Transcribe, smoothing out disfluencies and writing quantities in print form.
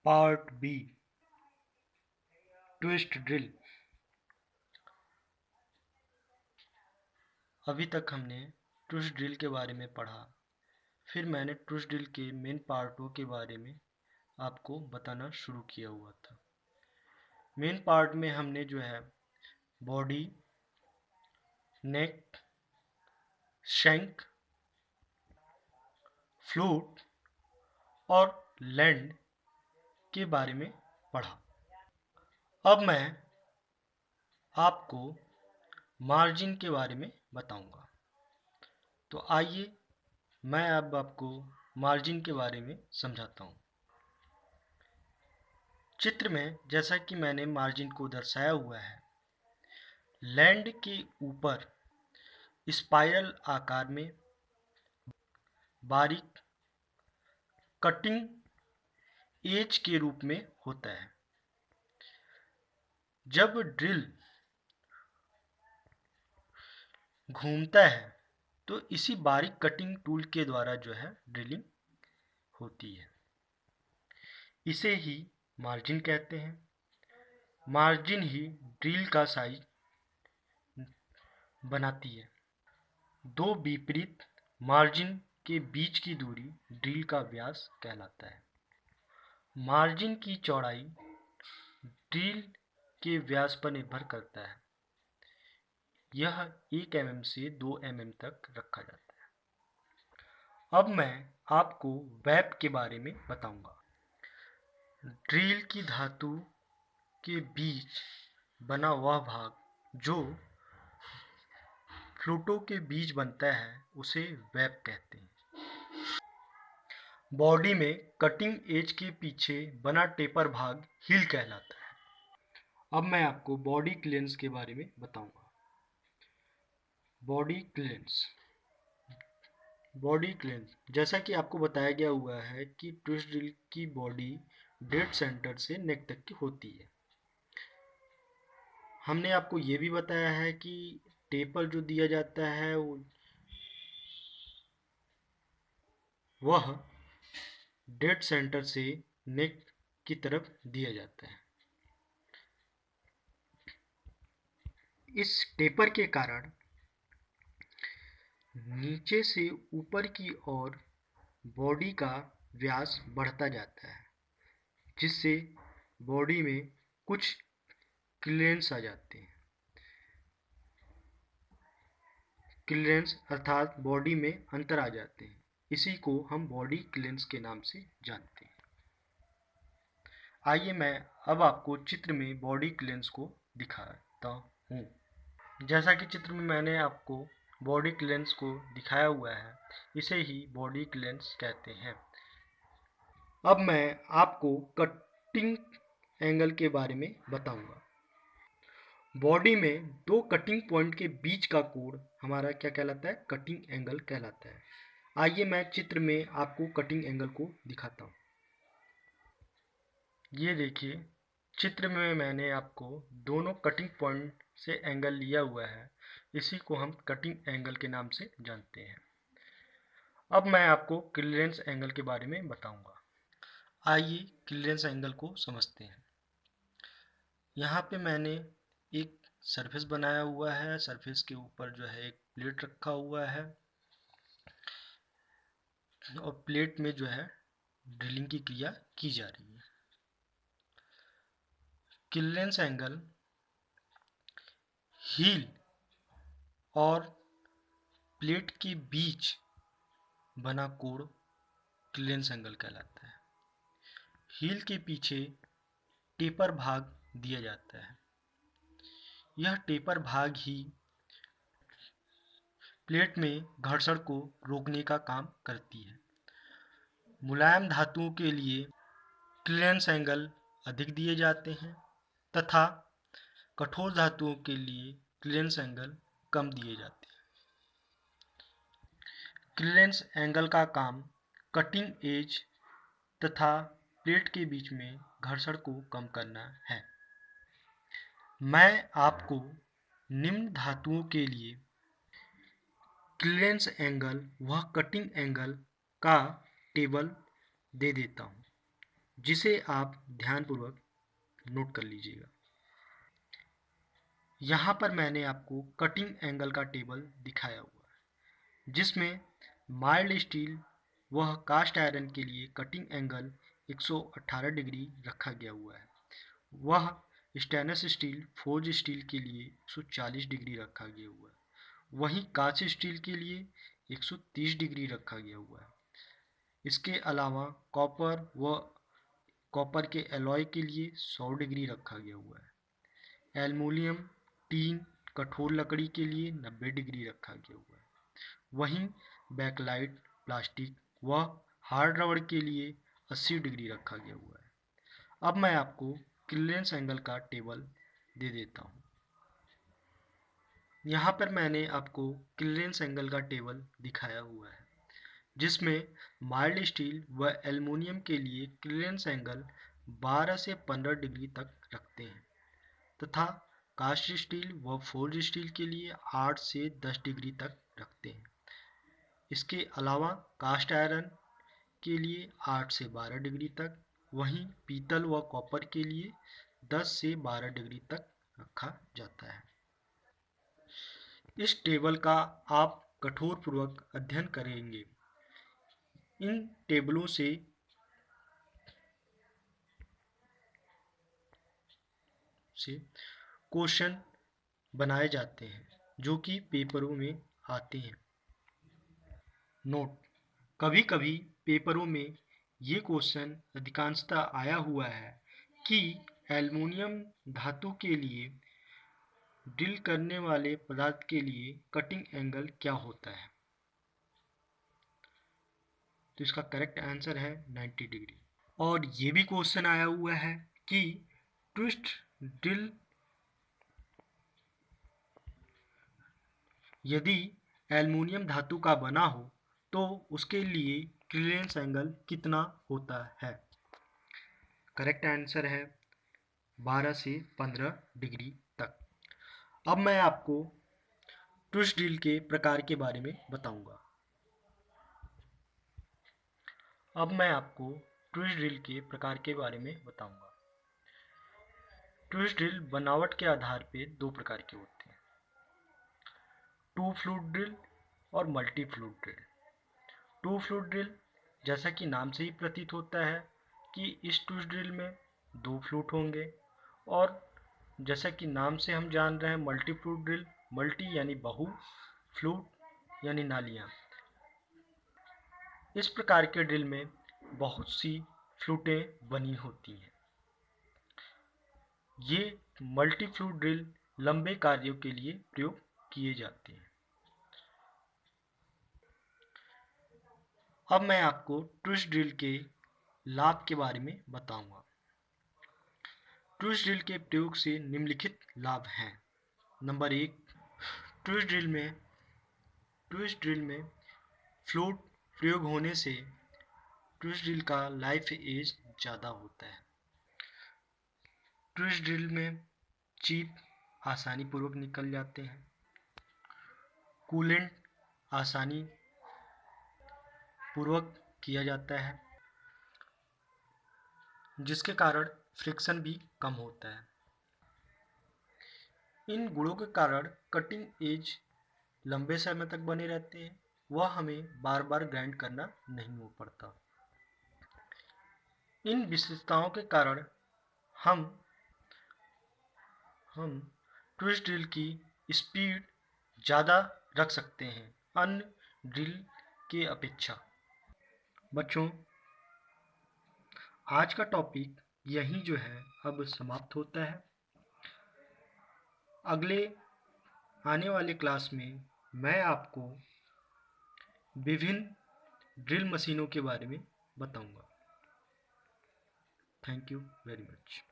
Part B, twist drill. अभी तक हमने ट्विस्ट ड्रिल के बारे में पढ़ा। फिर मैंने ट्विस्ट ड्रिल के मेन पार्टों के बारे में आपको बताना शुरू किया हुआ था। मेन पार्ट में हमने जो है बॉडी, नेक, शैंक, फ्लूट और लैंड के बारे में पढ़ा। अब मैं आपको मार्जिन के बारे में बताऊंगा। तो आइए मैं अब आपको मार्जिन के बारे में समझाता हूँ। चित्र में जैसा कि मैंने मार्जिन को दर्शाया हुआ है, लैंड के ऊपर स्पाइरल आकार में बारीक कटिंग एज के रूप में होता है। जब ड्रिल घूमता है तो इसी बारीक कटिंग टूल के द्वारा जो है ड्रिलिंग होती है। इसे ही मार्जिन कहते हैं। मार्जिन ही ड्रिल का साइज बनाती है। दो विपरीत मार्जिन के बीच की दूरी ड्रिल का व्यास कहलाता है। मार्जिन की चौड़ाई ड्रिल के व्यास पर निर्भर करता है। यह 1 mm से 2 mm तक रखा जाता है। अब मैं आपको वेब के बारे में बताऊंगा। ड्रिल की धातु के बीच बना वह भाग जो फ्लूटों के बीच बनता है उसे वेब कहते हैं। बॉडी में कटिंग एज के पीछे बना टेपर भाग हील कहलाता है। अब मैं आपको बॉडी क्लियरेंस के बारे में बताऊंगा। बॉडी क्लियरेंस जैसा कि आपको बताया गया हुआ है कि ट्विस्ट ड्रिल की बॉडी डेड सेंटर से नेक तक की होती है। हमने आपको ये भी बताया है कि टेपर जो दिया जाता है वह डेड सेंटर से नेक की तरफ दिया जाता है। इस टेपर के कारण नीचे से ऊपर की ओर बॉडी का व्यास बढ़ता जाता है, जिससे बॉडी में कुछ क्लियरेंस आ जाते हैं। क्लियरेंस अर्थात बॉडी में अंतर आ जाते हैं। इसी को हम बॉडी क्लियरेंस के नाम से जानते हैं। आइए मैं अब आपको चित्र में बॉडी क्लियरेंस को दिखाता हूँ। जैसा कि चित्र में मैंने आपको बॉडी क्लियरेंस को दिखाया हुआ है, इसे ही बॉडी क्लियरेंस कहते हैं। अब मैं आपको कटिंग एंगल के बारे में बताऊंगा। बॉडी में दो कटिंग पॉइंट के बीच का कोण हमारा क्या कहलाता है? कटिंग एंगल कहलाता है। आइए मैं चित्र में आपको कटिंग एंगल को दिखाता हूँ। ये देखिए, चित्र में मैंने आपको दोनों कटिंग पॉइंट से एंगल लिया हुआ है। इसी को हम कटिंग एंगल के नाम से जानते हैं। अब मैं आपको क्लियरेंस एंगल के बारे में बताऊंगा। आइए क्लियरेंस एंगल को समझते हैं। यहाँ पे मैंने एक सरफेस बनाया हुआ है। सरफेस के ऊपर जो है एक प्लेट रखा हुआ है और प्लेट में जो है ड्रिलिंग की क्रिया की जा रही है। क्लियरेंस एंगल हील और प्लेट के बीच बना कोण क्लियरेंस एंगल कहलाता है। हील के पीछे टेपर भाग दिया जाता है। यह टेपर भाग ही प्लेट में घर्षण को रोकने का काम करती है। मुलायम धातुओं के लिए क्लियरेंस एंगल अधिक दिए जाते हैं तथा कठोर धातुओं के लिए क्लियरेंस एंगल कम दिए जाते हैं। क्लियरेंस एंगल का काम कटिंग एज तथा प्लेट के बीच में घर्षण को कम करना है। मैं आपको निम्न धातुओं के लिए क्लियरेंस एंगल व कटिंग एंगल का टेबल दे देता हूँ। जिसे आप ध्यानपूर्वक नोट कर लीजिएगा। यहाँ पर मैंने आपको कटिंग एंगल का टेबल दिखाया हुआ है, जिसमें माइल्ड स्टील व कास्ट आयरन के लिए कटिंग एंगल 118 डिग्री रखा गया हुआ है। वह स्टेनलेस स्टील फोर्ज स्टील के लिए 140 डिग्री रखा गया हुआ है। वहीं कांच स्टील के लिए 130 डिग्री रखा गया हुआ है। इसके अलावा कॉपर के एलॉय के लिए 100 डिग्री रखा गया हुआ है। एल्युमिनियम, टीन, कठोर लकड़ी के लिए 90 डिग्री रखा गया हुआ है। वहीं बैकलाइट, प्लास्टिक व हार्ड रबड़ के लिए 80 डिग्री रखा गया हुआ है। अब मैं आपको क्लीयरेंस एंगल का टेबल दे देता हूँ। यहाँ पर मैंने आपको क्लीयरेंस एंगल का टेबल दिखाया हुआ है, जिसमें माइल्ड स्टील व एल्युमिनियम के लिए क्लीयरेंस एंगल 12 से 15 डिग्री तक रखते हैं तथा कास्ट स्टील व फोर्ज स्टील के लिए 8 से 10 डिग्री तक रखते हैं। इसके अलावा कास्ट आयरन के लिए 8 से 12 डिग्री तक, वहीं पीतल व कॉपर के लिए 10 से 12 डिग्री तक रखा जाता है। इस टेबल का आप कठोरपूर्वक अध्ययन करेंगे। इन टेबलों से क्वेश्चन बनाए जाते हैं जो कि पेपरों में आते हैं। नोट: कभी कभी पेपरों में ये क्वेश्चन अधिकांशतः आया हुआ है कि एल्युमिनियम धातु के लिए ड्रिल करने वाले पदार्थ के लिए कटिंग एंगल क्या होता है। तो इसका करेक्ट आंसर है 90 डिग्री। और ये भी क्वेश्चन आया हुआ है कि ट्विस्ट ड्रिल यदि एल्युमिनियम धातु का बना हो तो उसके लिए क्लीयरेंस एंगल कितना होता है। करेक्ट आंसर है 12 से 15 डिग्री तक। अब मैं आपको ट्विस्ट ड्रिल के प्रकार के बारे में बताऊंगा। ट्विस्ट ड्रिल बनावट के आधार पे दो प्रकार के होते हैं: टू फ्लूट ड्रिल और multi flute drill. Two flute drill, जैसा कि नाम से ही प्रतीत होता है कि इस ट्विस्ट ड्रिल में दो फ्लूट होंगे, और जैसा कि नाम से हम जान रहे हैं मल्टी फ्लूट ड्रिल, मल्टी यानी बहु, फ्लूट यानी नालियाँ। इस प्रकार के ड्रिल में बहुत सी फ्लूटें बनी होती हैं। ये मल्टी फ्लूट ड्रिल लंबे कार्यों के लिए प्रयोग किए जाते हैं। अब मैं आपको ट्विस्ट ड्रिल के लाभ के बारे में बताऊंगा। ट्विस्ट ड्रिल के प्रयोग से निम्नलिखित लाभ हैं। नंबर 1, ट्विस्ट ड्रिल में फ्लूट प्रयोग होने से ट्विस्ट ड्रिल का लाइफ एज ज़्यादा होता है। ट्विस्ट ड्रिल में चीप आसानी पूर्वक निकल जाते हैं। कूलेंट आसानी पूर्वक किया जाता है, जिसके कारण फ्रिक्शन भी कम होता है। इन गुणों के कारण कटिंग एज लंबे समय तक बने रहते हैं, वह हमें बार बार ग्राइंड करना नहीं हो पड़ता। इन विशेषताओं के कारण हम ट्विस्ट ड्रिल की स्पीड ज़्यादा रख सकते हैं अन्य ड्रिल के अपेक्षा। बच्चों, आज का टॉपिक यहीं जो है अब समाप्त होता है। अगले आने वाले क्लास में मैं आपको विभिन्न ड्रिल मशीनों के बारे में बताऊंगा। Thank you very much.